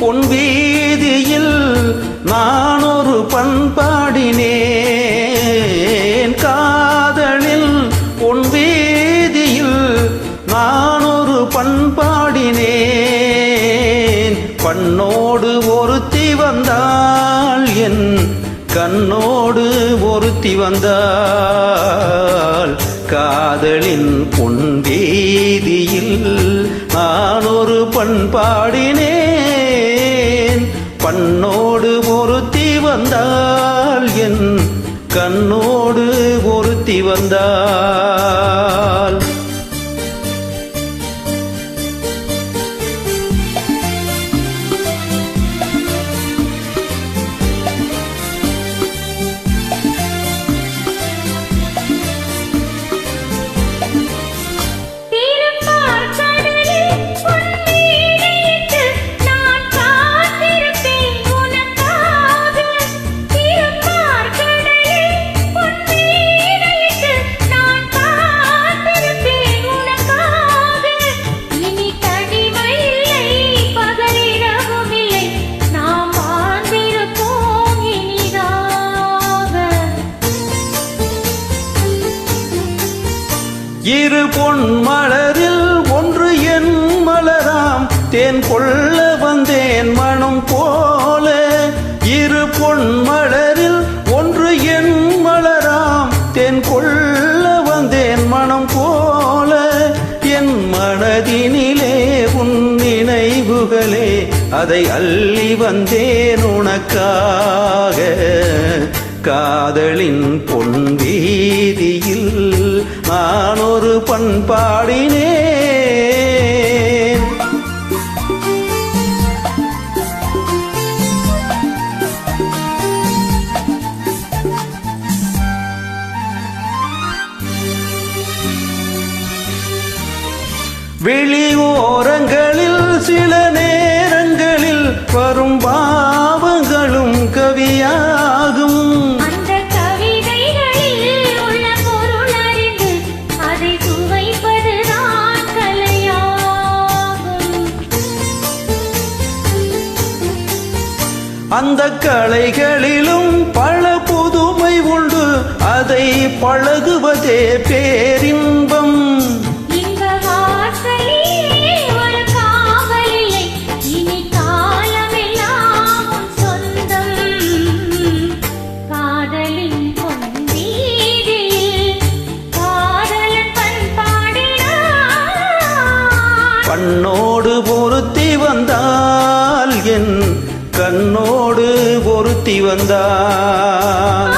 பொன் வீதியில் நான் ஒரு பண்பாடினேன். காதலில் பொன் வீதியில் நான் ஒரு பண்பாடினேன். பண்ணோடு ஒருத்தி வந்தாள், என் கண்ணோடு ஒருத்தி வந்தாள். காதலின் பொன் வீதியில் நான் ஒரு பண்பாடினேன். பண்ணோடு ஒருத்தி வந்தாள், என் கண்ணோடு ஒருத்தி வந்தாள். இரு பொன் மலரில் ஒன்று என் மலராம், தேன் கொள்ள வந்தேன் மனம் போல. இரு பொன் மலரில் ஒன்று என் மலராம், தேன் கொள்ள வந்தேன் மனம் போல. என் மனதினிலே உன் நினைவுகளே, அதை அள்ளி வந்தேன் உனக்காக. காதலின் பொன் வீதியில் நான் ஒரு பண்பாடினேன். வெளியோரங்களில் சில நேரங்களில் வரும் பாவங்களும் கவியாகும். அந்த கவிதைகளில் உள்ள பொருள் அறிந்து அதை சுவைப்பதுதான் கலையாகும். அந்த கலைகளிலும் பல புதுமை உண்டு, அதை பழகுவதே பேரின்பம். கண்ணோடு ஒருத்தி வந்தால், என் கண்ணோடு ஒருத்தி வந்தால்.